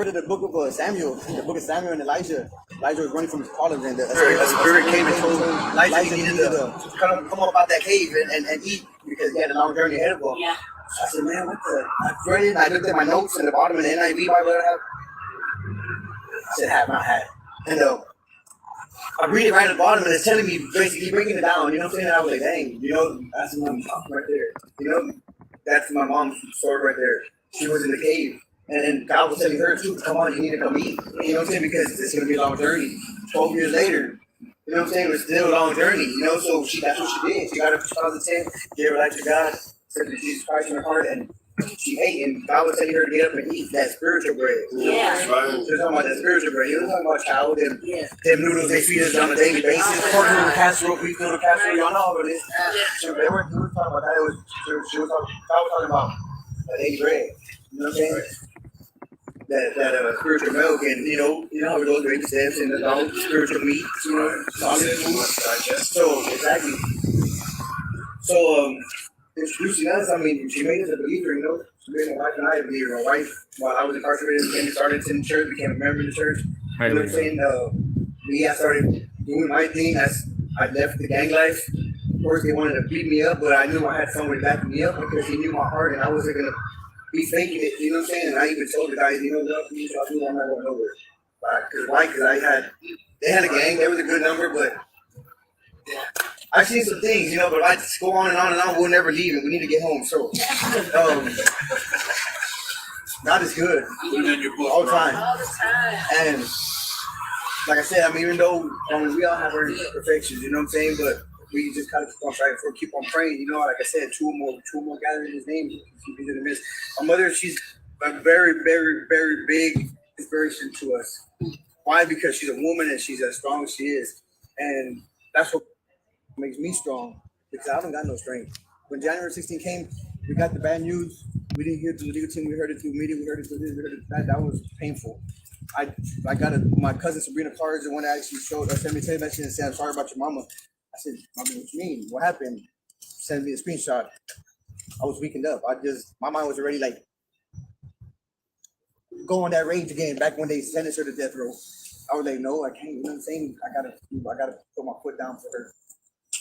read the book of Samuel, the book of Samuel and Elijah. Elijah was running from his problems, and a spirit came and told Elijah he needed to come up out that cave and eat because he had a long journey ahead of him. Yeah. So I said, man, what the? I read it and I looked at my notes in the bottom of the NIV Bible that I have. I said, have not had. And I read it right at the bottom and it's telling me, basically breaking it down, you know what I'm saying? And I was like, dang, you know, that's my mom right there. You know, that's my mom's story right there. She was in the cave. And God was telling her, too, come on, you need to come eat. You know what I'm saying? Because it's going to be a long journey. 12 years later, you know what I'm saying? It was still a long journey, you know? So that's what she did. She got up 2010, gave her life to God, accepted Jesus Christ in her heart, and she ate. And God was telling her to get up and eat that spiritual bread. Yeah. That's right. They're talking about that spiritual bread. You're talking about chow, them noodles they feed us on a daily basis. Pork noodle casserole, beef noodle casserole, y'all know what it is. They were talking about that. God was talking about that daily bread. You know what I'm saying? That spiritual milk, and you know how it goes, baby steps and the spiritual meat, you know, solid food. So exactly. So introducing us, I mean, she made us a believer, you know. She made my wife and I a believer. My wife, while I was incarcerated, came and started in the church, became a member of the church. You know what I'm saying? I started doing my thing as I left the gang life. Of course, they wanted to beat me up, but I knew I had somebody backing me up because he knew my heart, and I wasn't gonna be faking it, you know what I'm saying? And I even told the guys, you know what, I'm not going nowhere. Why? Because they had a gang, there was a good number, but I've seen some things, you know, but I just go on and on, we'll never leave it. We need to get home. So, God is good. All the time. All the time. And like I said, I mean, even though we all have our imperfections, you know what I'm saying? But we just kind of keep on praying, you know. Like I said, two more gathering His name. My mother, she's a very, very, very big inspiration to us. Why? Because she's a woman and she's as strong as she is, and that's what makes me strong. Because I don't got no strength. When January 16 came, we got the bad news. We didn't hear it through the legal team. We heard it through media. We heard it through this. We heard it. That was painful. I got my cousin Sabrina Cards, the one that actually sent me a text message and said, "I'm sorry about your mama." I said, "Mommy, what you mean? What happened?" Send me a screenshot. I was weakened up. My mind was already like going that rage again. Back when they sentenced her to death row, I was like, "No, I can't." You know what I'm saying? I gotta put my foot down for her.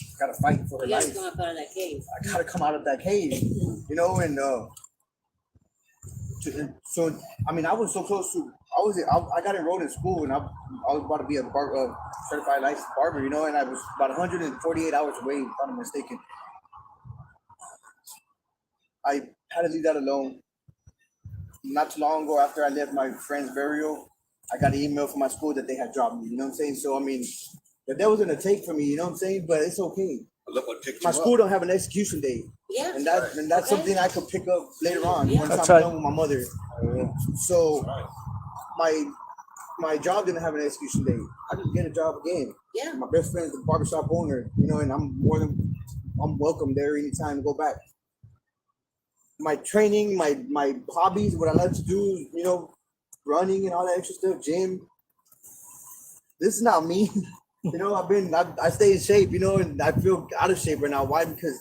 I gotta fight for her life. You gotta come out of that cave. I gotta come out of that cave, you know. And so I mean, I was so close to. I got enrolled in school, and I was about to be a certified licensed barber, you know, and I was about 148 hours away, if I'm not mistaken. I had to leave that alone. Not too long ago, after I left my friend's burial, I got an email from my school that they had dropped me, you know what I'm saying? So, I mean, the devil's gonna take from me, you know what I'm saying? But it's okay. My school don't have an execution date. Yeah. And that's something I could pick up later on once I'm done with my mother. So my job didn't have an execution date. I could get a job again. Yeah. My best friend's the barbershop owner, you know, and I'm welcome there anytime to go back. My training, my hobbies, what I like to do, you know, running and all that extra stuff, gym. This is not me. You know, I stay in shape, you know, and I feel out of shape right now. Why? Because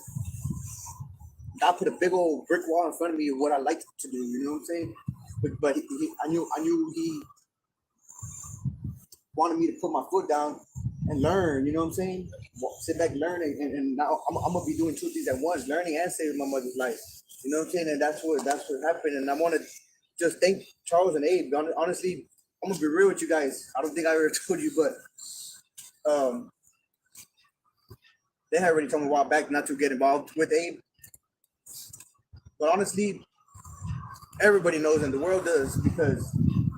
God put a big old brick wall in front of me of what I like to do, you know what I'm saying? But I knew He wanted me to put my foot down and learn, you know what I'm saying? Sit back, learn, and now I'm gonna be doing two things at once, learning and saving my mother's life. You know what I'm saying? And that's what happened. And I want to just thank Charles and Abe. Honestly, I'm gonna be real with you guys. I don't think I ever told you, but they had already told me a while back not to get involved with Abe. But honestly, everybody knows, and the world does, because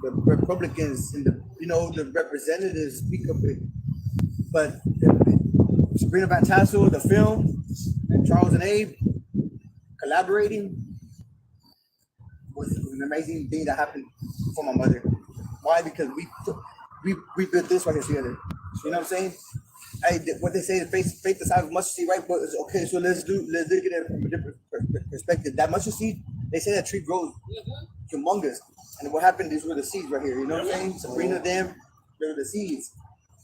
the Republicans and the representatives speak of it. But Sabrina Van Tassel, the film, and Charles and Abe collaborating was an amazing thing that happened for my mother. Why? Because we built this right here together. You know what I'm saying? What they say is faith the size of mustard seed, right? But okay, so let's look at it from a different perspective. That mustard seed, they say that tree grows humongous. And what happened, these were the seeds right here. You know what I'm saying? Sabrina, them, they were the seeds.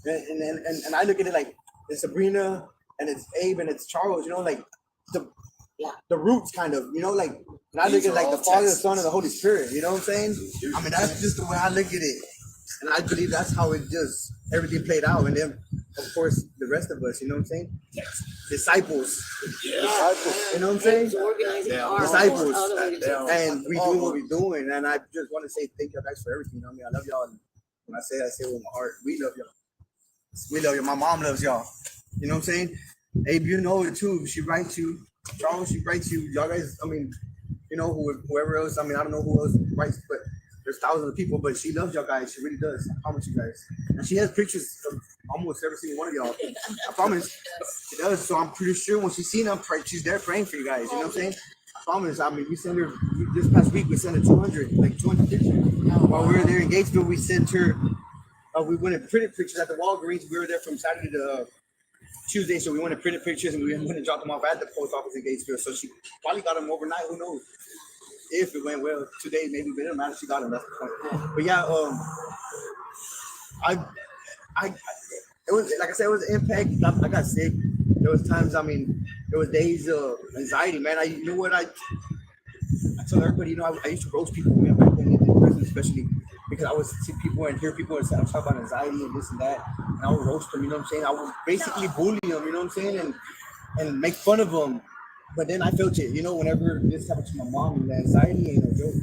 And I look at it like it's Sabrina and it's Abe and it's Charles. You know, like the roots kind of, like when I look at like the Father, the Son, and the Holy Spirit, you know what I'm saying? I mean, that's just the way I look at it. And I believe that's how it just everything played out. And then of course the rest of us, you know what I'm saying? Disciples. Disciples. You know what I'm saying? Disciples. And we do what we're doing. And I just want to say thank you guys for everything. I mean, I love y'all. And when I say it with my heart. We love y'all. We love you. My mom loves y'all. You know what I'm saying? Abe, you know it too. She writes you. Charles, she writes you. Y'all guys, I mean, whoever else. I mean, I don't know who else writes, but there's thousands of people. But she loves y'all guys. She really does. I promise you guys. And she has pictures of almost every single one of y'all. I promise. She does. So I'm pretty sure when she's seen them, she's there praying for you guys. You know what I'm saying? I promise. I mean, we sent her this past week. We sent her 200 pictures. While we were there in Gatesville, we sent her. We went and printed pictures at the Walgreens. We were there from Saturday to Tuesday, so we went and printed pictures and we went and dropped them off at the post office in Gatesville. So she probably got them overnight. Who knows? If it went well today, maybe, but it doesn't matter. She got them. That's the point. But yeah, it was like I said, it was an impact. I got sick. There was times. I mean, there was days of anxiety, man. You know what? I tell everybody, I used to roast people, man, back then in prison, especially because I would see people and hear people and talk about anxiety and this and that, and I would roast them. You know what I'm saying? I would basically bully them. You know what I'm saying? And make fun of them. But then I felt it. Whenever this happened to my mom, the anxiety ain't no joke.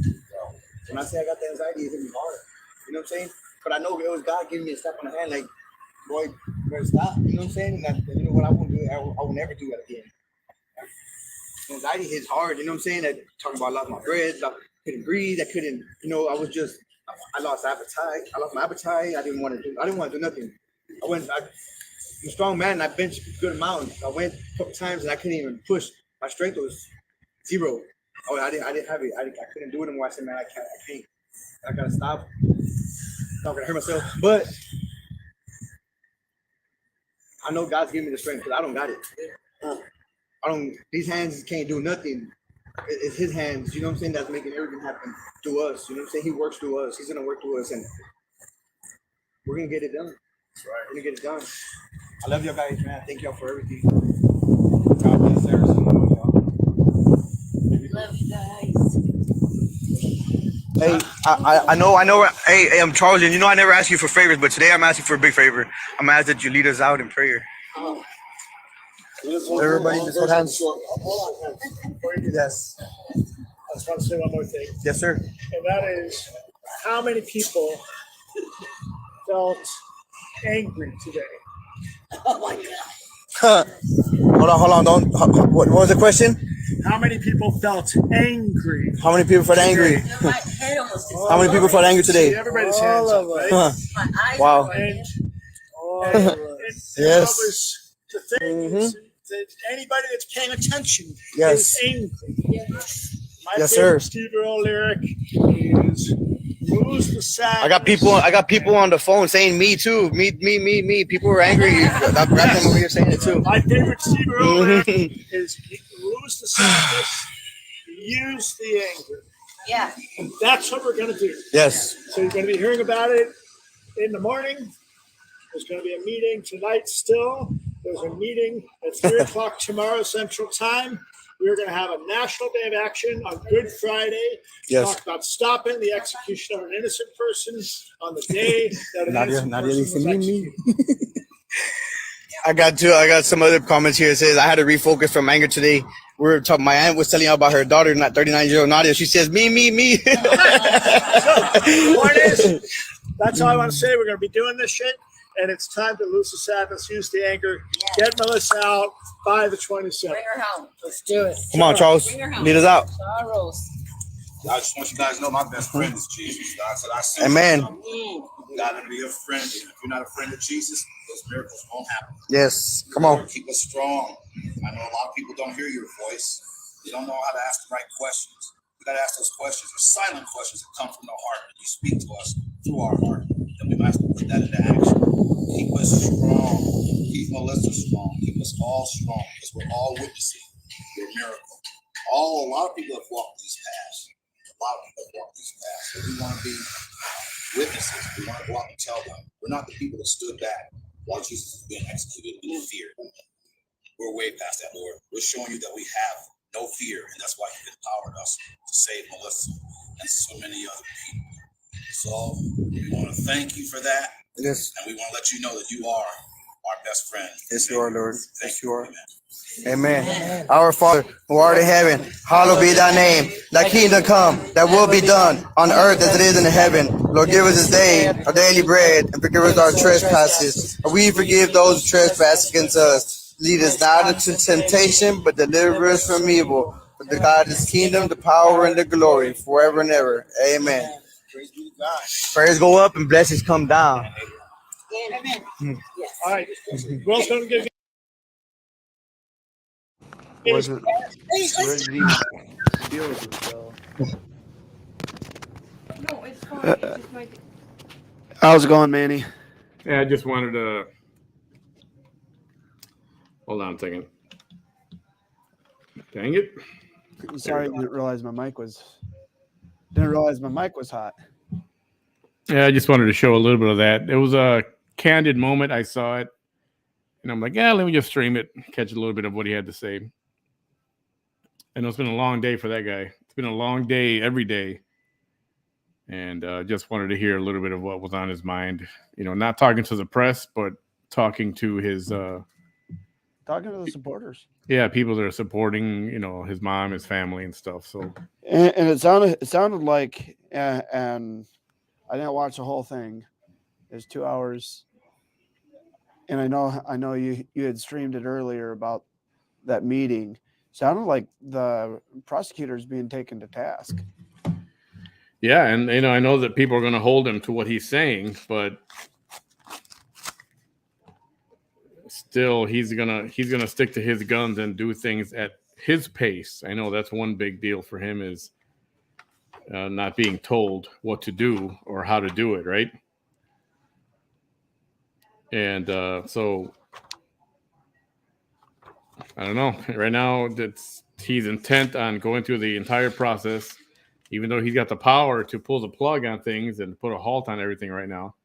When I say I got the anxiety, it hit me hard. You know what I'm saying? But I know it was God giving me a slap on the hand, like, boy, you better stop. You know what I'm saying? And you know what? I won't do it. I will never do it again. Anxiety hits hard. You know what I'm saying? That talking about I lost my breath. I couldn't breathe. I couldn't. I lost appetite. I lost my appetite. I didn't want to do nothing. I'm a strong man. And I benched a good amount. I went a couple times and I couldn't even push. My strength was zero. Oh, I didn't have it. I couldn't do it anymore. I said, man, I can't. I gotta stop. I'm not gonna hurt myself. But I know God's giving me the strength because I don't got it. These hands can't do nothing. It's his hands, you know what I'm saying, that's making everything happen through us. You know what I'm saying? He works through us. He's gonna work through us, and we're gonna get it done. That's right. We're gonna get it done. I love y'all guys, man. Thank y'all for everything. God bless everyone. Love you guys. Hey, I know. Hey, I'm Charles, and I never ask you for favors, but today I'm asking for a big favor. I'm asking that you lead us out in prayer. Oh. Everybody, just hold hands. Yes. I just want to say one more thing. Yes, sir. And that is, how many people felt angry today? Oh my God. Hold on. What was the question? How many people felt angry? How many people felt angry? My head almost exploded. How many people felt angry today? See, everybody's hands up, right? Huh. My eyes Wow. were And Yes. what was the thing is that anybody that's paying attention Yes. is angry. My Yes, favorite sir. Steve Earle lyric is "Lose the sadness." I got people on the phone saying me too. Me. People were angry. I'm grabbing over here saying it too. My favorite Steve Earle lyric is "Lose the sadness, use the anger." Yeah. And that's what we're going to do. Yes. So you're going to be hearing about it in the morning. There's going to be a meeting tonight still. There's a meeting at 3 o'clock tomorrow Central Time. We're going to have a National Day of Action on Good Friday. Yes. Talk about stopping the execution of an innocent person on the day that an innocent person was executed. I got some other comments here. It says I had to refocus from anger today. We were talking. My aunt was telling about her daughter, not 39-year-old Nadia. She says me. So, the point is, that's all I want to say. We're going to be doing this shit, and it's time to lose the sadness, use the anger, get Melissa out by the 27th. Bring her home. Let's do it. Come on, Charles. Bring her home. Lead us out. Charles. I just want you guys to know my best friend is Jesus. God said, I sent Amen. you. God to be a friend. And if you're not a friend of Jesus, those miracles won't happen. Yes. Come on. Keep us strong. I know a lot of people don't hear your voice. They don't know how to ask the right questions. We got to ask those questions. They're silent questions that come from the heart. And you speak to us through our heart. Then we have to put that into action. Keep us strong. Keep Melissa strong. Keep us all strong because we're all witnessing your miracle. A lot of people have walked these paths. A lot of people have walked these paths. So we want to be witnesses. We want to go out and tell them. We're not the people that stood back while Jesus was being executed in fear. We're way past that, Lord. We're showing you that we have no fear, and that's why he empowered us to save Melissa and so many other people. So we want to thank you for that, Yes. and we want to let you know that you are our best friend. Yes, you are, Lord. Thank Yes, you are. Amen. Amen. Our Father, who art in heaven, hallowed be thy name. Thy kingdom come, thy will be done, on earth as it is in heaven. Lord, give us this day our daily bread, and forgive us our trespasses, and we forgive those who trespass against us. Lead us not into temptation, but deliver us from evil. For the God is kingdom, the power, and the glory, forever and ever. Amen. Prayers go up and blessings come down. Amen. Yes. All right. Will's going to give Was it? Hey, Where let's- did he deal with it, though? No, it's fine. It's just my. How's it going, Manny? Yeah, I just wanted to hold on a second. Dang it. Sorry, didn't realize my mic was hot. Yeah, I just wanted to show a little bit of that. It was a candid moment. I saw it, and I'm like, yeah, let me just stream it, catch a little bit of what he had to say. And it's been a long day for that guy. It's been a long day every day. And just wanted to hear a little bit of what was on his mind. You know, not talking to the press, but talking to his Talking to the supporters. yeah, people that are supporting, you know, his mom, his family, and stuff. So And it sounded like, and I didn't watch the whole thing. It was 2 hours, and I know you had streamed it earlier about that meeting. Sounded like the prosecutor's being taken to task. yeah, and you know, I know that people are going to hold him to what he's saying, but still, he's gonna stick to his guns and do things at his pace. I know that's one big deal for him is not being told what to do or how to do it, right? And so I don't know. Right now, he's intent on going through the entire process, even though he's got the power to pull the plug on things and put a halt on everything right now.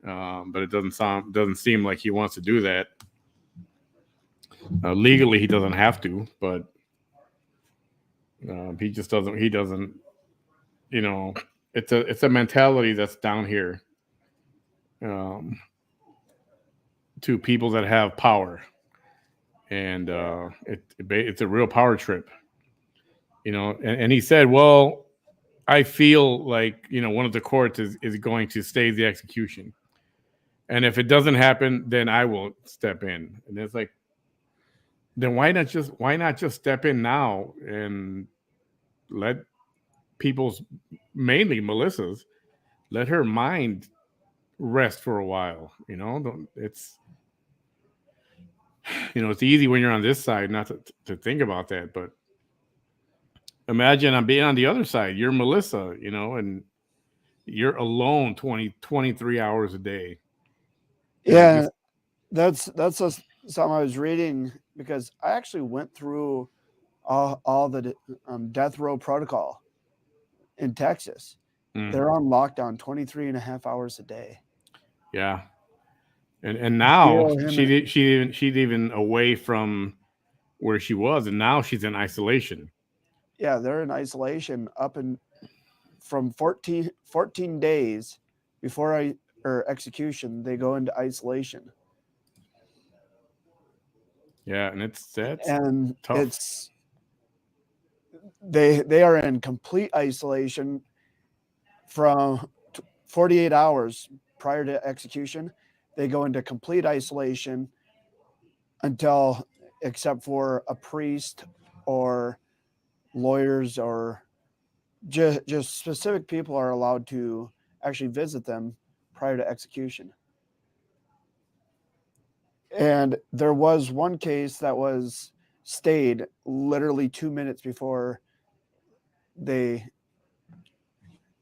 But it doesn't seem like he wants to do that. Legally, he doesn't have to, but he just doesn't. He doesn't. You know, it's a mentality that's down here to people that have power, and it's a real power trip. You know, and he said, "Well, I feel like, you know, one of the courts is going to stay the execution, and if it doesn't happen, then I will step in." And it's like, then why not just step in now and let people's, mainly Melissa's, let her mind rest for a while. You know, it's easy when you're on this side not to think about that, but imagine I'm being on the other side. You're Melissa, you know, and you're alone 23 hours a day. Yeah, that's something I was reading, because I actually went through all the death row protocol in Texas. They're on lockdown 23 and a half hours a day. Yeah. And now Yeah, she's even away from where she was, and now she's in isolation. Yeah, they're in isolation from 14 days before execution. They go into isolation. Yeah, and that's tough. They are in complete isolation from 48 hours prior to execution. They go into complete isolation except for a priest or lawyers, or just specific people are allowed to actually visit them prior to execution. And there was one case that was stayed literally 2 minutes before they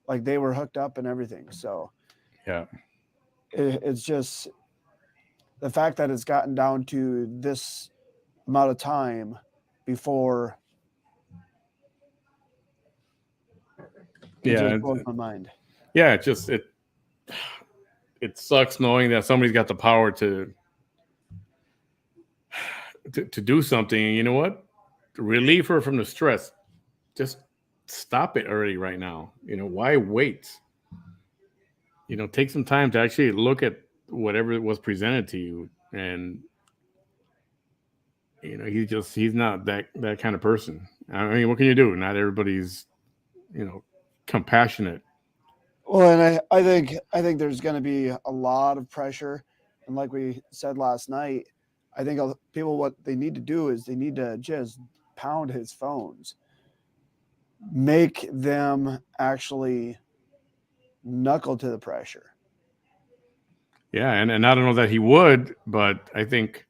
were hooked up and everything. So yeah, it's just the fact that it's gotten down to this amount of time before. It just blows my mind. Yeah, it sucks knowing that somebody's got the power to do something. And you know what? relieve her from the stress. Just stop it already right now. Why wait? Take some time to actually look at whatever was presented to you. And he's not that kind of person. I mean, what can you do? Not everybody's, compassionate. Well, and I think there's going to be a lot of pressure, and like we said last night, I think people, what they need to do is they need to just pound his phones, make them actually knuckle to the pressure. Yeah, and I don't know that he would, but I think,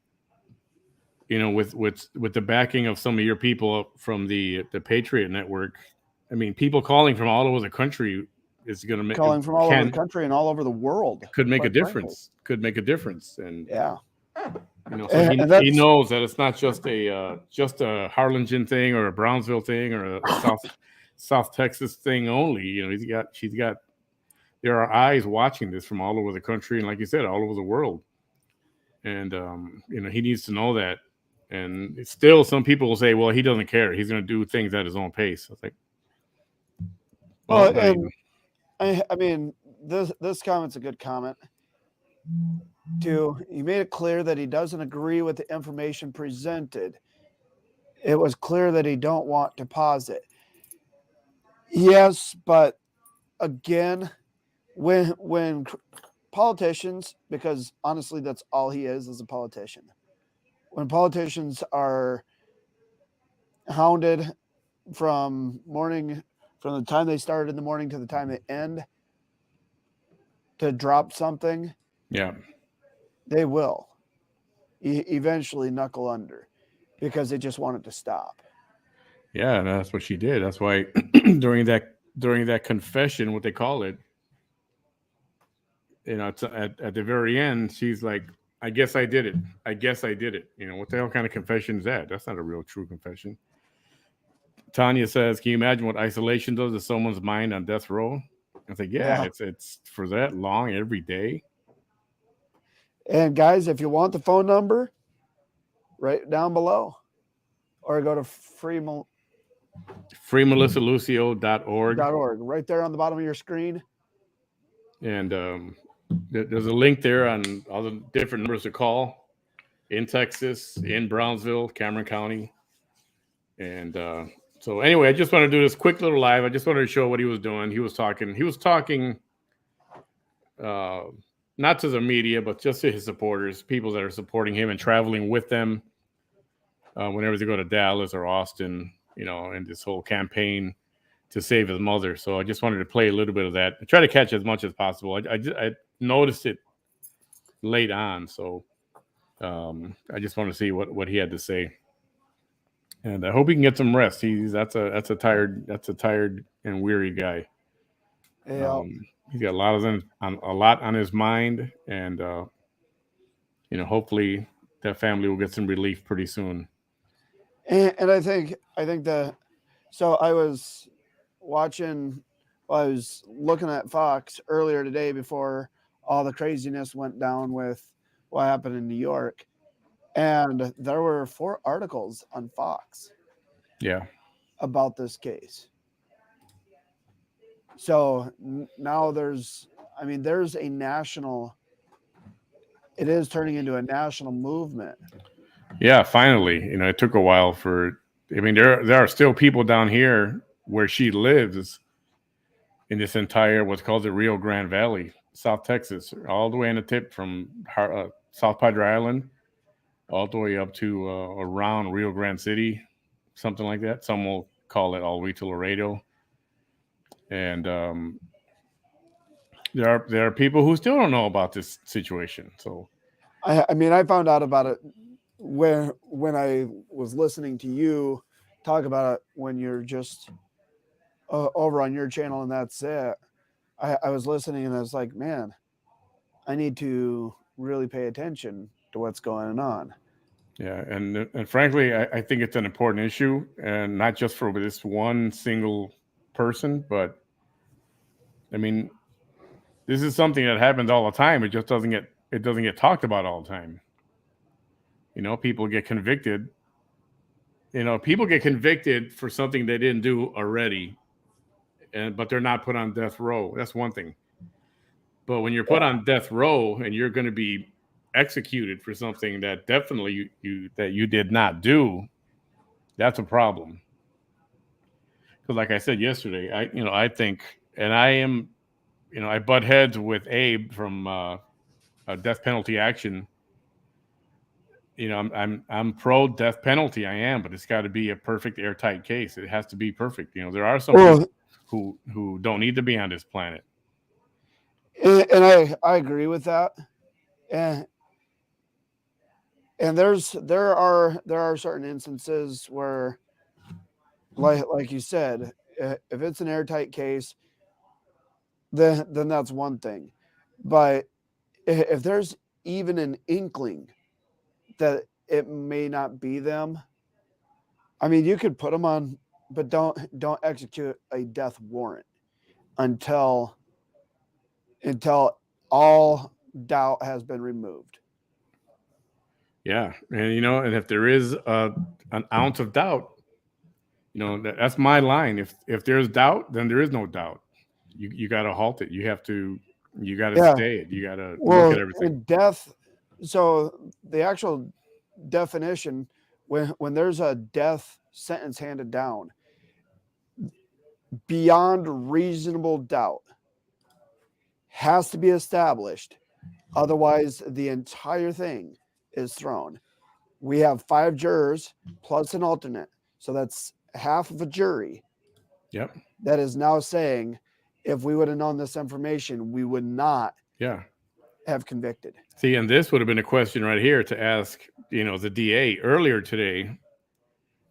with the backing of some of your people from the Patriot Network, I mean, people calling from all over the country is going to make Calling from all over the country and all over the world could make a quite difference. Could make a difference, and yeah. so And he that's- knows that it's not just a Harlingen thing or a Brownsville thing or a South Texas thing only. She's got. There are eyes watching this from all over the country, and like you said, all over the world. And he needs to know that. And it's still, some people will say, "Well, he doesn't care. He's going to do things at his own pace." It's like, well, and I mean, this comment's a good comment. Too, he made it clear that he doesn't agree with the information presented. It was clear that he don't want to pause it. Yes, but again, when politicians, because honestly, that's all he is a politician. When politicians are hounded from the time they start in the morning to the time they end to drop something, yeah, they will eventually knuckle under because they just want it to stop. Yeah, and that's what she did. That's why during that confession, what they call it, at the very end, she's like, "I guess I did it. I guess I did it." What the hell kind of confession is that? That's not a real true confession. Tanya says, "Can you imagine what isolation does to someone's mind on death row?" I think, yeah. It's for that long every day. And guys, if you want the phone number, right down below, or go to freemelissalucio.org. right there on the bottom of your screen. And there's a link there on all the different numbers to call in Texas, in Brownsville, Cameron County. And so anyway, I just want to do this quick little live. I just wanted to show what he was doing. He was talking not to the media, but just to his supporters, people that are supporting him and traveling with them whenever they go to Dallas or Austin, in this whole campaign to save his mother. So I just wanted to play a little bit of that. I try to catch as much as possible. I noticed it late on, so I just want to see what he had to say. And I hope he can get some rest. That's a tired and weary guy. Yeah. He's got a lot on his mind, and hopefully that family will get some relief pretty soon. And I think so I was looking at Fox earlier today before all the craziness went down with what happened in New York, and there were 4 articles on Fox about this case. So now there's a national, it is turning into a national movement. Yeah, finally. It took a while there are still people down here where she lives in this entire, what's called the Rio Grande Valley, South Texas, all the way in the tip from South Padre Island, all the way up to around Rio Grande City, something like that. Some will call it all the way to Laredo. And there are people who still don't know about this situation. So, I found out about it when I was listening to you talk about it when you're just over on your channel, and that's it. I was listening and I was like, man, I need to really pay attention to what's going on. Yeah, and frankly, I think it's an important issue, and not just for this one single person, but I mean, this is something that happens all the time. It just doesn't get talked about all the time. People get convicted, people get convicted for something they didn't do already, but they're not put on death row. That's one thing. But when you're put on death row and you're going to be executed for something that definitely you did not do, that's a problem. Because like I said yesterday, I think, and I am, I butt heads with Abe from Death Penalty Action. I'm pro death penalty. I am, but it's got to be a perfect airtight case. It has to be perfect. There are some people who don't need to be on this planet. And I agree with that. And there are certain instances where, like you said, if it's an airtight case, then that's one thing. But if there's even an inkling that it may not be them, I mean, you could put them on, but don't execute a death warrant until all doubt has been removed. Yeah, and if there is an ounce of doubt, that's my line. If there's doubt, then there is no doubt. You got to halt it. You got to stay it. You got to look at everything. Death. So the actual definition, when there's a death sentence handed down, beyond reasonable doubt has to be established. Otherwise, the entire thing is thrown. We have 5 jurors plus an alternate. So that's half of a jury. Yep. That is now saying, if we would have known this information, we would not have convicted. See, and this would have been a question right here to ask, the DA earlier today.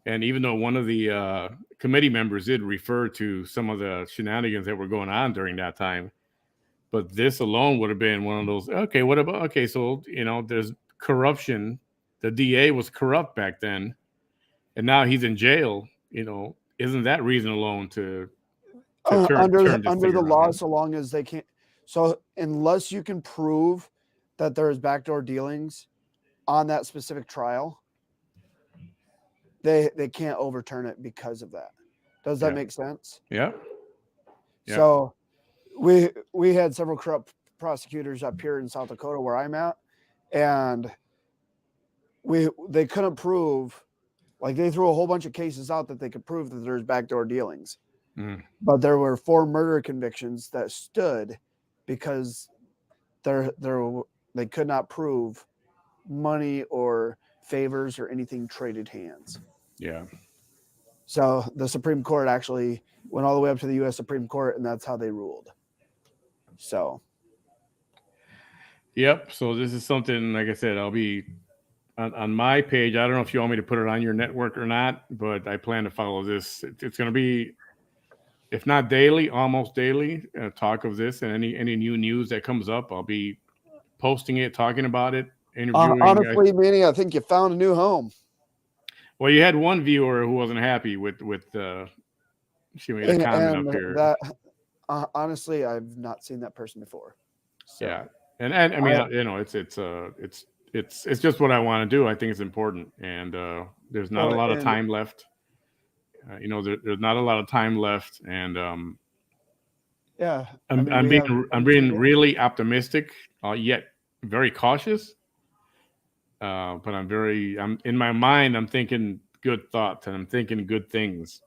And even though one of the committee members did refer to some of the shenanigans that were going on during that time, but this alone would have been one of those, so, there's corruption. The DA was corrupt back then, and now he's in jail. Isn't that reason alone to turn under this the law, around? so long as they can't. So unless you can prove that there is backdoor dealings on that specific trial, they can't overturn it because of that. Does that make sense? Yeah. So we had several corrupt prosecutors up here in South Dakota where I'm at, and they couldn't prove, like, they threw a whole bunch of cases out that they could prove that there's backdoor dealings. But there were 4 murder convictions that stood because they could not prove money or favors or anything traded hands. Yeah. So the Supreme Court actually went all the way up to the U.S. Supreme Court, and that's how they ruled. So. Yep. So this is something, like I said, I'll be on my page. I don't know if you want me to put it on your network or not, but I plan to follow this. It's going to be, if not daily, almost daily, talk of this, and any new news that comes up, I'll be posting it, talking about it, interviewing. Honestly, Manny, I think you found a new home. Well, you had one viewer who wasn't happy with she made a comment up here. That, honestly, I've not seen that person before. So. Yeah, and I mean, it's just what I want to do. I think it's important, and there's not a lot of time left. There's not a lot of time left, and I'm being really optimistic, yet very cautious. But I'm in my mind, I'm thinking good thoughts and I'm thinking good things.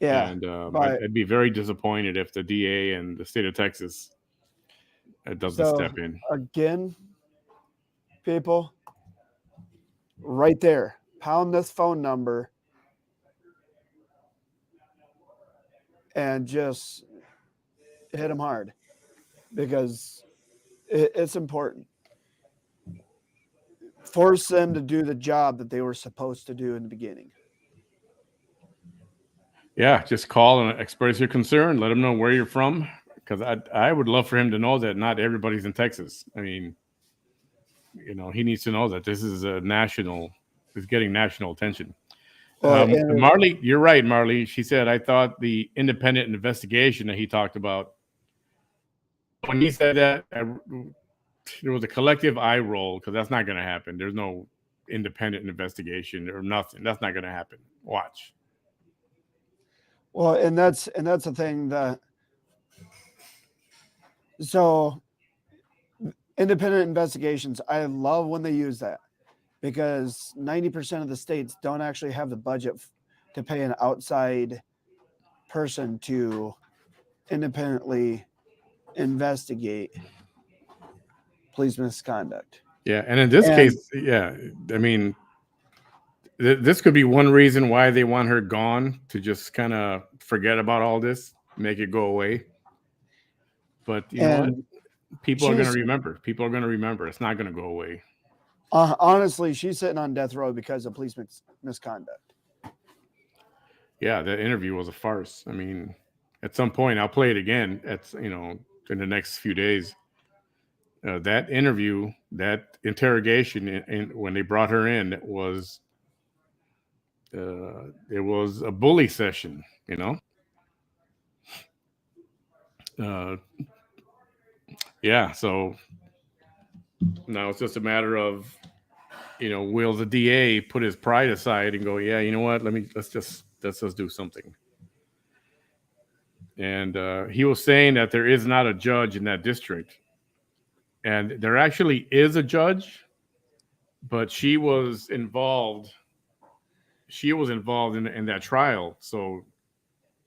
Yeah. And I'd be very disappointed if the DA and the state of Texas doesn't step in. Again, people, right there, pound this phone number and just hit them hard, because it's important. Force them to do the job that they were supposed to do in the beginning. Yeah, just call and express your concern. Let them know where you're from, because I would love for him to know that not everybody's in Texas. I mean, he needs to know that this is is getting national attention. Marley, you're right, Marley. She said, I thought the independent investigation that he talked about, when he said that, there was a collective eye roll, because that's not going to happen. There's no independent investigation or nothing. That's not going to happen. Watch. Well, and that's the thing that so independent investigations, I love when they use that because 90% of the states don't actually have the budget to pay an outside person to independently investigate police misconduct. Yeah, and in this case, yeah, I mean, this could be one reason why they want her gone, to just kind of forget about all this, make it go away. But you know what? People are going to remember. People are going to remember. It's not going to go away. Honestly, she's sitting on death row because of police misconduct. Yeah, that interview was a farce. I mean, at some point, I'll play it again. In the next few days. That interview, that interrogation, when they brought her in, it was a bully session. Yeah. So now it's just a matter of, will the DA put his pride aside and go, yeah, you know what? Let's just do something. And he was saying that there is not a judge in that district, and there actually is a judge, but she was involved. She was involved in that trial, so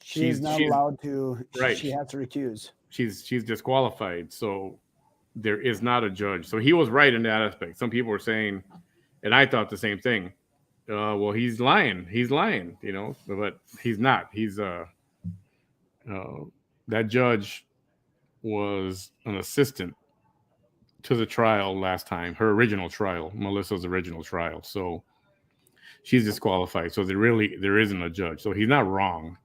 she's not allowed to. Right. She has to recuse. She's disqualified. So there is not a judge. So he was right in that aspect. Some people were saying, and I thought the same thing. Well, he's lying. He's lying, but he's not. He's that judge was an assistant to the trial last time, her original trial, Melissa's original trial. So she's disqualified. So there isn't a judge. So he's not wrong.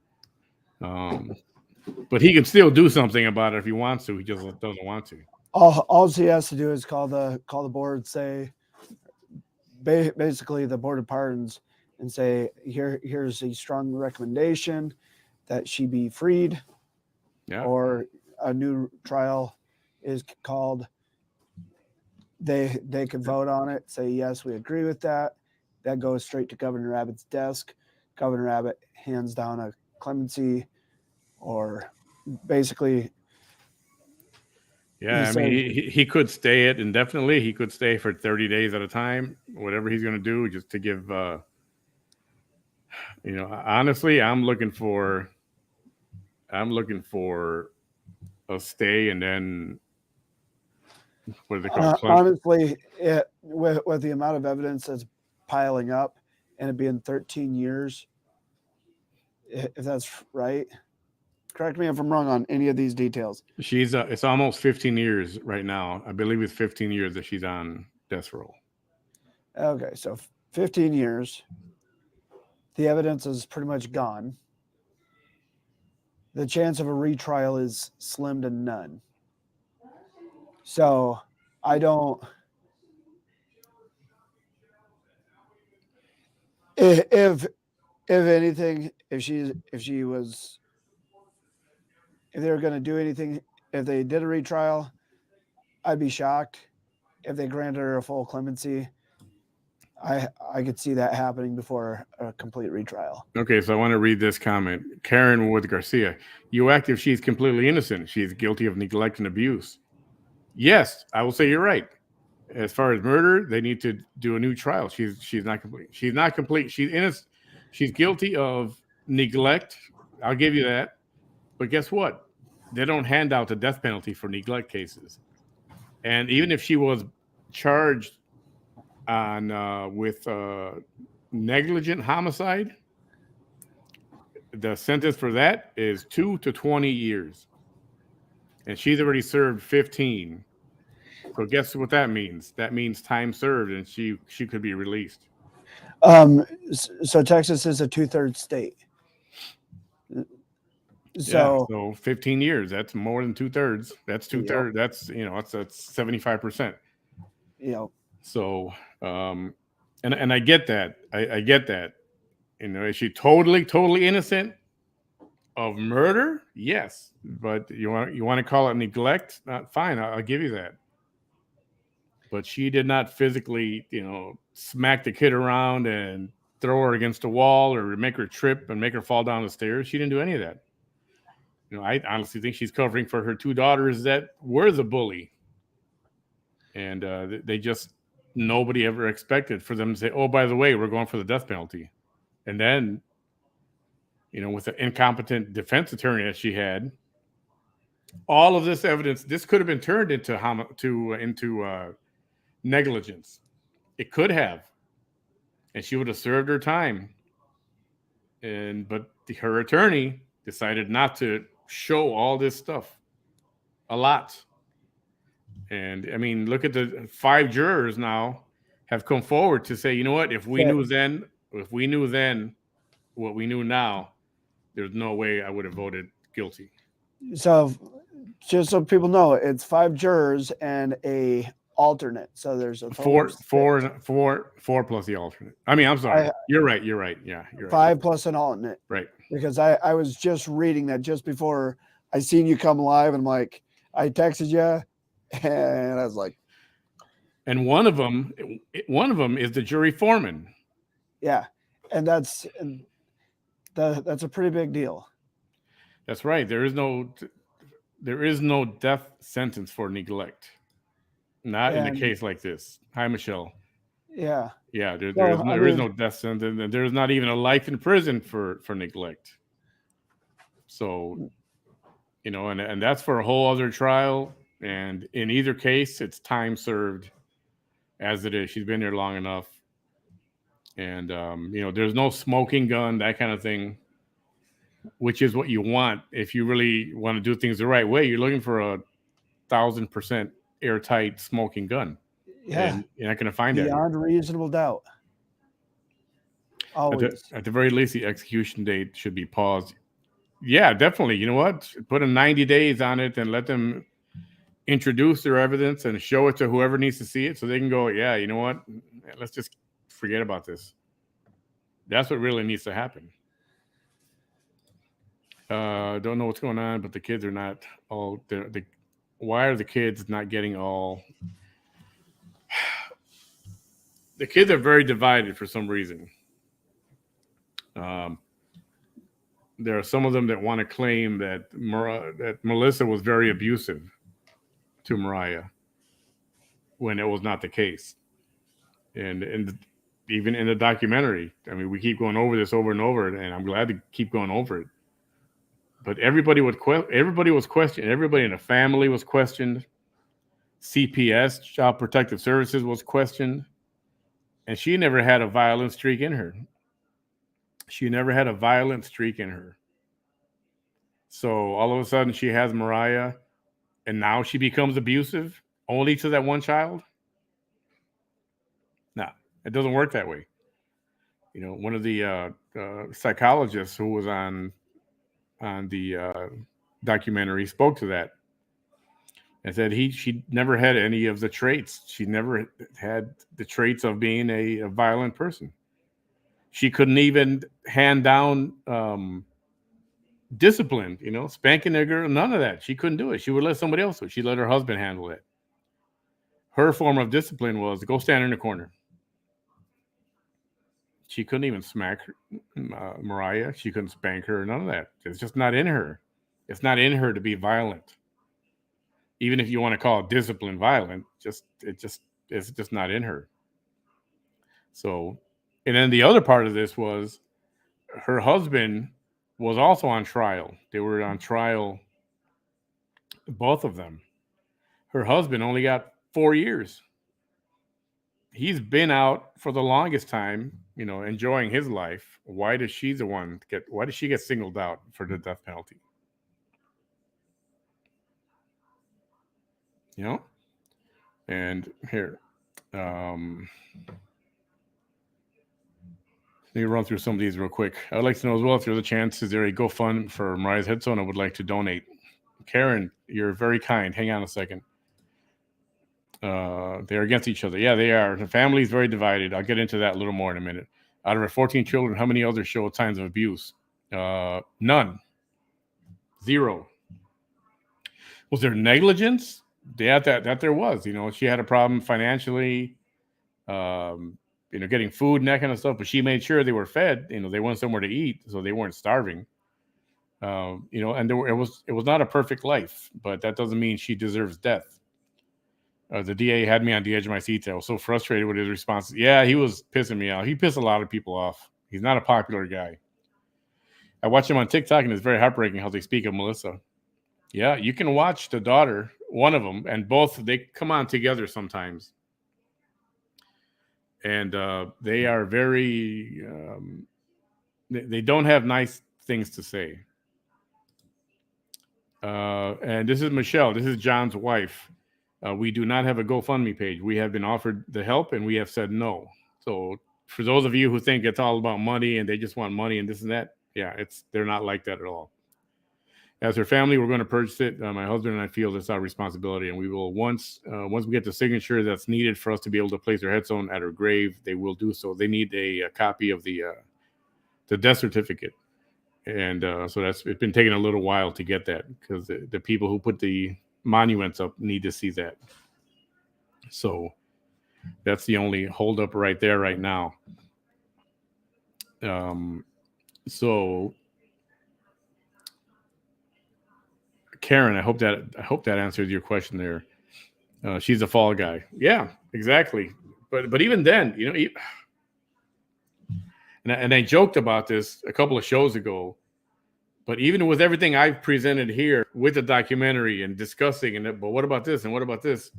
But he can still do something about it if he wants to. He just doesn't want to. All he has to do is call the board, say basically the board of pardons, and say here's a strong recommendation that she be freed, or a new trial is called. They could vote on it, say yes, we agree with that. That goes straight to Governor Abbott's desk. Governor Abbott hands down a clemency, or basically. Yeah, I mean, he could stay it indefinitely. He could stay for 30 days at a time, whatever he's going to do, just to give, honestly, I'm looking for a stay, and then what do they call it? Honestly, with the amount of evidence that's piling up, and it being 13 years, if that's right. Correct me if I'm wrong on any of these details. It's almost 15 years right now. I believe it's 15 years that she's on death row. Okay, so 15 years. The evidence is pretty much gone. The chance of a retrial is slim to none. So I don't. If anything, if they were going to do anything, if they did a retrial, I'd be shocked. If they granted her a full clemency, I could see that happening before a complete retrial. Okay, so I want to read this comment. Karen Wood Garcia, you act if she's completely innocent. She's guilty of neglect and abuse. Yes, I will say you're right. As far as murder, they need to do a new trial. She's not complete. She's not complete. She's innocent. She's guilty of neglect. I'll give you that. But guess what? They don't hand out the death penalty for neglect cases. And even if she was charged with negligent homicide, the sentence for that is 2 to 20 years. And she's already served 15. So guess what that means? That means time served, and she could be released. So Texas is a 2/3 state. So 15 years, that's more than 2/3. That's 2/3. That's 75%. So and I get that. I get that. Is she totally innocent of murder? Yes. But you want to call it neglect? Fine, I'll give you that. but she did not physically, smack the kid around and throw her against a wall or make her trip and make her fall down the stairs. She didn't do any of that. I honestly think she's covering for her two daughters that were the bully. And they just, nobody ever expected for them to say, oh, by the way, we're going for the death penalty. And then, with the incompetent defense attorney that she had, all of this evidence, this could have been turned into negligence. It could have, and she would have served her time. But her attorney decided not to show all this stuff, a lot. And I mean, look at the 5 jurors now have come forward to say, you know what? If we knew then what we knew now, there's no way I would have voted guilty. So just so people know, it's 5 jurors and a alternate. So there's a four plus the alternate. I mean, I'm sorry. You're right. Yeah, you're 5 right. plus an alternate. Right. Because I was just reading that just before I seen you come live, and I'm like, I texted you, and I was like, and one of them is the jury foreman. Yeah, and that's a pretty big deal. That's right. There is no death sentence for neglect. Not in a case like this. Hi, Michelle. Yeah. Yeah, there is no death sentence, and there's not even a life in prison for neglect. So, and that's for a whole other trial. And in either case, it's time served as it is. She's been there long enough. And, there's no smoking gun, that kind of thing, which is what you want. If you really want to do things the right way, you're looking for 1,000% airtight smoking gun. Yeah. And you're not going to find that. Beyond reasonable doubt. Always. At the very least, the execution date should be paused. Yeah, definitely. You know what? Put a 90 days on it and let them introduce their evidence and show it to whoever needs to see it so they can go, yeah, you know what? Let's just forget about this. That's what really needs to happen. Don't know what's going on, but the kids are not all. Why are the kids not getting all? The kids are very divided for some reason. There are some of them that want to claim that Melissa was very abusive to Mariah when it was not the case. And even in the documentary, I mean, we keep going over this over and over, and I'm glad to keep going over it. But everybody was questioned. Everybody in the family was questioned. CPS, Child Protective Services, was questioned. And she never had a violent streak in her. So all of a sudden she has Mariah, and now she becomes abusive only to that one child? No, it doesn't work that way. One of the psychologists who was on the documentary spoke to that and said she never had any of the traits. She never had the traits of being a violent person. She couldn't even hand down discipline, spanking a girl, none of that. She couldn't do it. She would let somebody else do it. She let her husband handle it. Her form of discipline was go stand in the corner. She couldn't even smack Mariah. She couldn't spank her, none of that. It's just not in her. It's not in her to be violent. Even if you want to call it discipline violent, it's just not in her. So, and then the other part of this was her husband was also on trial. They were on trial, both of them. Her husband only got 4 years. He's been out for the longest time, enjoying his life. Why does she get singled out for the death penalty? And here, let me run through some of these real quick. I'd like to know as well if there's a chance, is there a GoFund for Mariah's headstone? I would like to donate. Karen, you're very kind. Hang on a second. They're against each other. Yeah, they are. The family is very divided. I'll get into that a little more in a minute. Out of her 14 children, how many others show signs of abuse? None. 0. Was there negligence? yeah, that there was, she had a problem financially, getting food and that kind of stuff, but she made sure they were fed, they went somewhere to eat, so they weren't starving. And it was not a perfect life, but that doesn't mean she deserves death. The DA had me on the edge of my seat. I was so frustrated with his responses. Yeah, he was pissing me off. He pissed a lot of people off. He's not a popular guy. I watch him on TikTok, and it's very heartbreaking how they speak of Melissa. Yeah, you can watch the daughter, one of them, and both, they come on together sometimes. And they are very, they don't have nice things to say. And this is Michelle. This is John's wife. We do not have a GoFundMe page. We have been offered the help, and we have said no. So for those of you who think it's all about money and they just want money and this and that, yeah, they're not like that at all. As her family, we're going to purchase it. My husband and I feel it's our responsibility, and we will once we get the signature that's needed for us to be able to place her headstone at her grave, they will do so. They need a copy of the death certificate. And so it's been taking a little while to get that, because the people who put the monuments up need to see that. So that's the only holdup right there right now. So Karen, I hope that answers your question there. She's a fall guy. Yeah, exactly. But even then, and I joked about this a couple of shows ago. But even with everything I've presented here with the documentary and discussing, but what about this and what about this?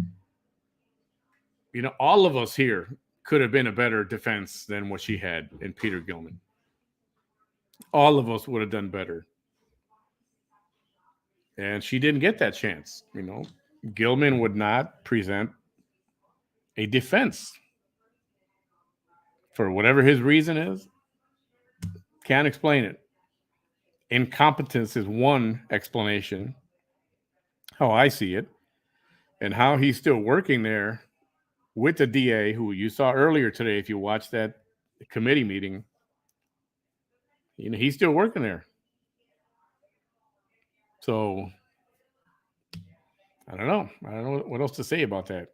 All of us here could have been a better defense than what she had in Peter Gilman. All of us would have done better. And she didn't get that chance. Gilman would not present a defense for whatever his reason is. Can't explain it. Incompetence is one explanation, how I see it, and how he's still working there with the DA, who you saw earlier today. If you watched that committee meeting, he's still working there. So I don't know what else to say about that.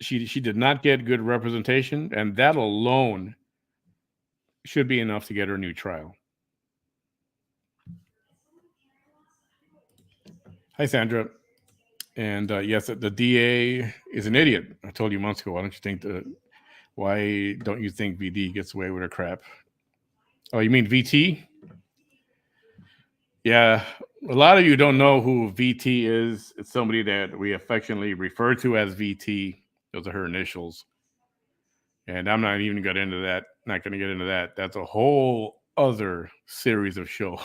She did not get good representation, and that alone should be enough to get her a new trial. Hi, Sandra. And yes, the DA is an idiot. I told you months ago. Why don't you think VD gets away with her crap? Oh, you mean VT? Yeah, a lot of you don't know who VT is. It's somebody that we affectionately refer to as VT. Those are her initials. And I'm not even going to get into that. Not going to get into that. That's a whole other series of shows.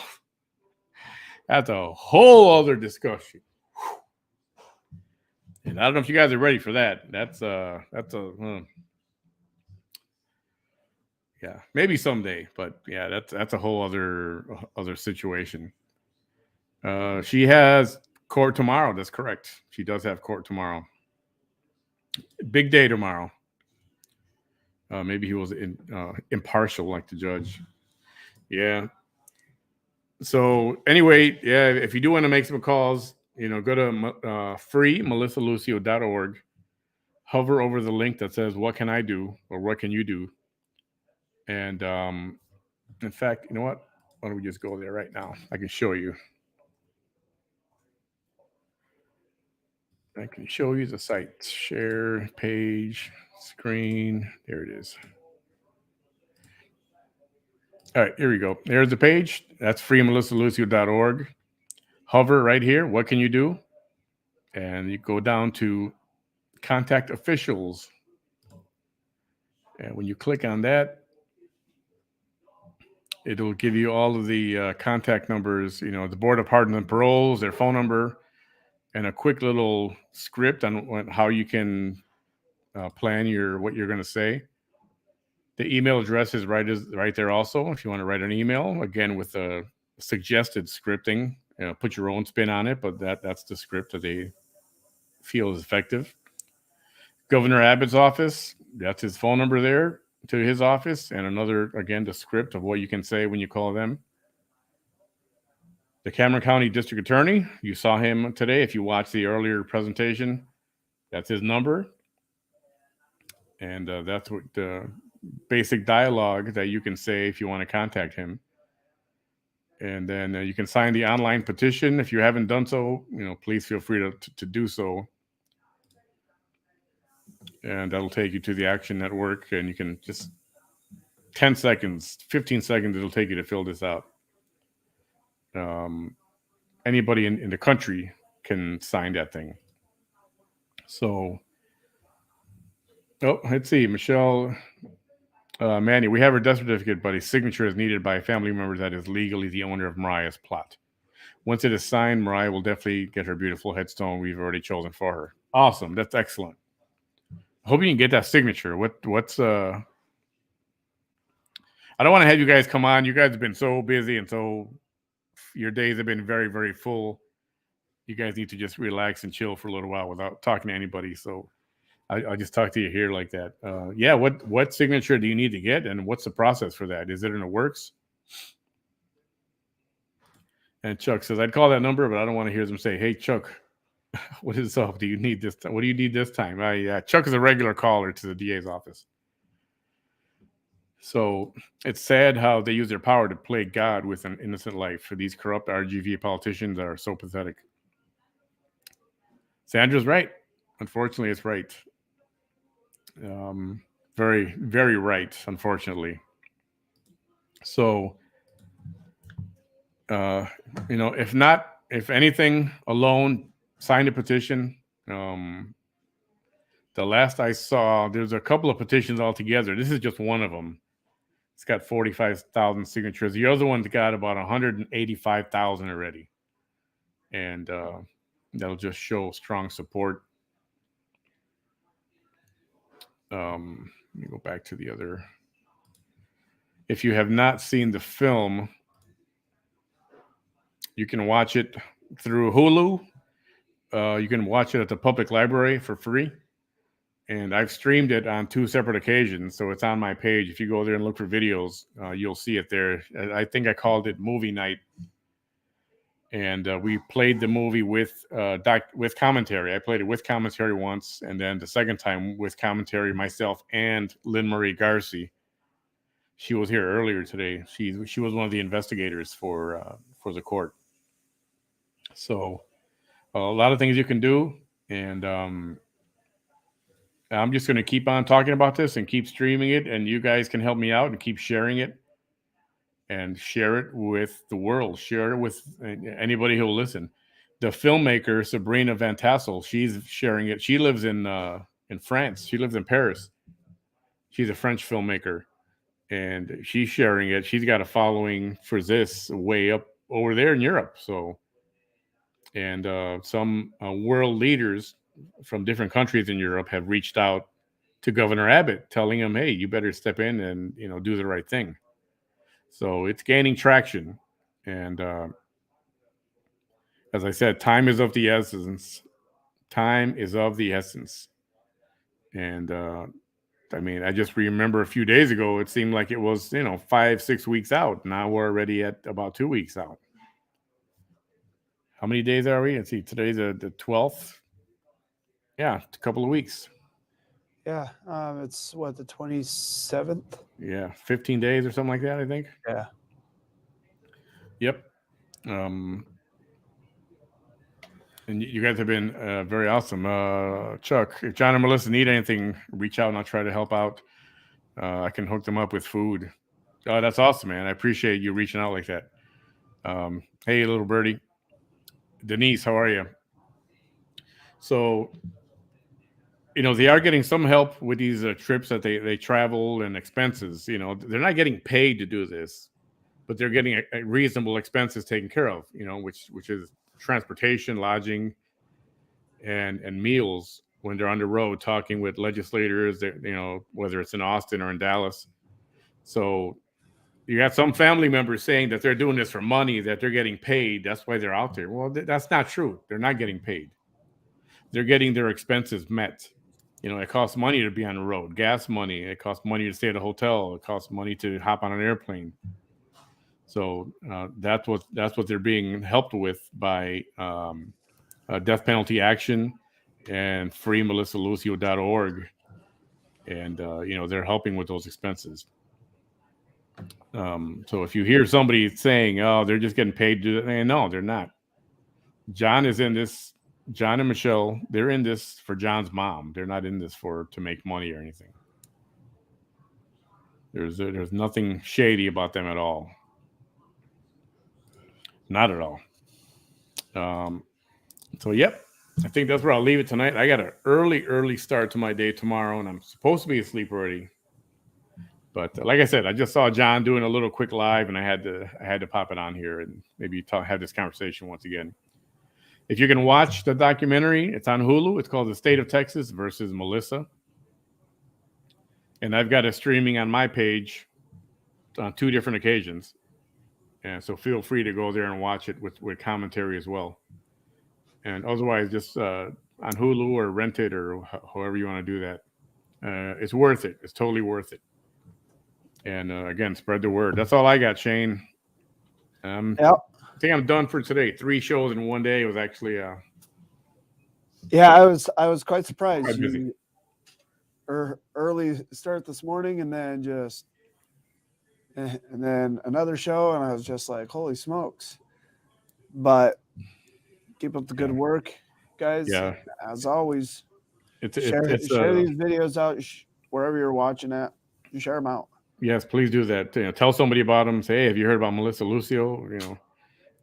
That's a whole other discussion. And I don't know if you guys are ready for that. Yeah, maybe someday, but yeah, that's a whole other situation. She has court tomorrow. That's correct. She does have court tomorrow. Big day tomorrow. Maybe he was impartial like the judge. Yeah. So anyway, yeah, if you do want to make some calls, go to freemelissalucio.org. Hover over the link that says, "What can I do?" or "What can you do?" And in fact, you know what? Why don't we just go there right now? I can show you. I can show you the site. Share page, screen. There it is. All right, here we go. There's the page. That's freemelissalucio.org. Hover right here. What can you do? And you go down to contact officials. And when you click on that, it'll give you all of the contact numbers, the Board of Pardons and Paroles, their phone number, and a quick little script on how you can plan what you're going to say. The email address is right there also. If you want to write an email, again, with a suggested scripting, put your own spin on it, but that's the script that they feel is effective. Governor Abbott's office, that's his phone number there to his office, and another, again, the script of what you can say when you call them. The Cameron County District Attorney, you saw him today. If you watched the earlier presentation, that's his number. And that's what the basic dialogue that you can say if you want to contact him. And then you can sign the online petition. If you haven't done so, please feel free to do so. And that'll take you to the Action Network, and you can just 10 seconds, 15 seconds, it'll take you to fill this out. Anybody in the country can sign that thing. So, let's see, Michelle, Manny, we have her death certificate, but a signature is needed by a family member that is legally the owner of Mariah's plot. Once it is signed, Mariah will definitely get her beautiful headstone we've already chosen for her. Awesome. That's excellent. I hope you can get that signature. What's I don't want to have you guys come on. You guys have been so busy, and so your days have been very, very full. You guys need to just relax and chill for a little while without talking to anybody. So I'll just talk to you here like that. Yeah, what signature do you need to get, and what's the process for that? Is it in the works? And Chuck says, I'd call that number, but I don't want to hear them say, hey, Chuck, what is up? Do you need this? What do you need this time? Chuck is a regular caller to the DA's office. So it's sad how they use their power to play God with an innocent life. For these corrupt RGV politicians are so pathetic. Sandra's right. Unfortunately, it's right. Very, very right, unfortunately. So, if anything, alone, sign a petition. The last I saw, there's a couple of petitions altogether. This is just one of them. It's got 45,000 signatures. The other one's got about 185,000 already. And that'll just show strong support. Let me go back to the other. If you have not seen the film, you can watch it through Hulu. You can watch it at the public library for free. And I've streamed it on 2 separate occasions, so it's on my page. If you go there and look for videos, you'll see it there. I think I called it Movie Night. And we played the movie with commentary. I played it with commentary once, and then the second time with commentary, myself and Lynn Marie Garcia. She was here earlier today. She was one of the investigators for the court. So a lot of things you can do, and I'm just going to keep on talking about this and keep streaming it, and you guys can help me out and keep sharing it. And share it with the world. Share it with anybody who will listen. The filmmaker Sabrina Van Tassel, she's sharing it. She lives in France. She lives in Paris. She's a French filmmaker, and she's sharing it. She's got a following for this way up over there in Europe. So, and some world leaders from different countries in Europe have reached out to Governor Abbott, telling him, "Hey, you better step in and do the right thing." So it's gaining traction. And as I said, time is of the essence. Time is of the essence. And I just remember a few days ago, it seemed like it was, 5-6 weeks out. Now we're already at about 2 weeks out. How many days are we? Let's see, today's the 12th. Yeah, a couple of weeks. Yeah, it's the 27th? Yeah, 15 days or something like that, I think. Yeah. Yep. And you guys have been very awesome. Chuck, if John and Melissa need anything, reach out and I'll try to help out. I can hook them up with food. Oh, that's awesome, man. I appreciate you reaching out like that. Hey, little birdie. Denise, how are you? So, they are getting some help with these trips that they travel and expenses. They're not getting paid to do this, but they're getting a reasonable expenses taken care of, which is transportation, lodging, and meals when they're on the road talking with legislators, whether it's in Austin or in Dallas. So you got some family members saying that they're doing this for money, that they're getting paid. That's why they're out there. Well, that's not true. They're not getting paid. They're getting their expenses met. It costs money to be on the road, gas money. It costs money to stay at a hotel. It costs money to hop on an airplane. So that's what they're being helped with by Death Penalty Action and freemelissalucio.org. And they're helping with those expenses. So if you hear somebody saying, "Oh, they're just getting paid to do that," no, they're not. John is in this. John and Michelle, they're in this for John's mom. They're not in this to make money or anything. There's nothing shady about them at all. Not at all. So yep, I think that's where I'll leave it tonight. I got an early start to my day tomorrow, and I'm supposed to be asleep already. But like I said, I just saw John doing a little quick live, and I had to pop it on here and maybe have this conversation once again. If you can watch the documentary, it's on Hulu. It's called The State of Texas versus Melissa. And I've got it streaming on my page on 2 different occasions. And so feel free to go there and watch it with commentary as well. And otherwise, just on Hulu or rent it or however you want to do that. It's worth it. It's totally worth it. And again, spread the word. That's all I got, Shane. Yep. I think I'm done for today. 3 shows in one day. It was actually Yeah, I was quite surprised. Quite busy. Early start this morning, and then another show, and I was just like, holy smokes. But keep up the good work, guys. Yeah. As always, share these videos out wherever you're watching at. You share them out. Yes, please do that. Tell somebody about them. Say, hey, have you heard about Melissa Lucio?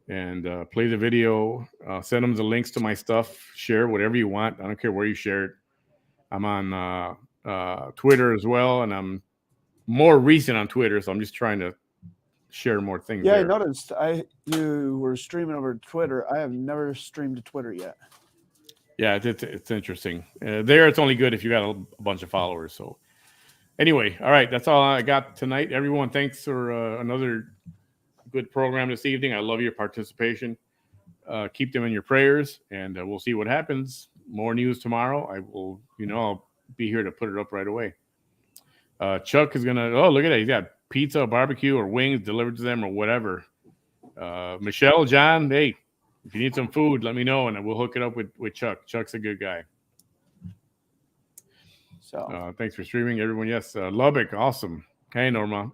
And play the video. Send them the links to my stuff. Share whatever you want. I don't care where you share it. I'm on Twitter as well, and I'm more recent on Twitter, so I'm just trying to share more things. Yeah, there. I noticed you were streaming over Twitter. I have never streamed to Twitter yet. Yeah, it's interesting. There, it's only good if you got a bunch of followers. So anyway, all right, that's all I got tonight. Everyone, thanks for another good program this evening. I love your participation. Keep them in your prayers, and we'll see what happens. More news tomorrow. I will, I'll be here to put it up right away. Chuck is gonna. Oh, look at that! He's got pizza, barbecue, or wings delivered to them, or whatever. Michelle, John, hey, if you need some food, let me know, and we'll hook it up with Chuck. Chuck's a good guy. So thanks for streaming, everyone. Yes, Lubbock, awesome. Hey, Norma.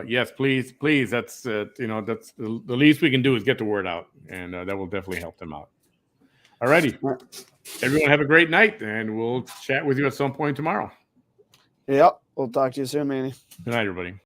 Yes, please. That's that's the least we can do is get the word out, and that will definitely help them out. All righty. Everyone have a great night, and we'll chat with you at some point tomorrow. Yep. We'll talk to you soon, Manny. Good night, everybody.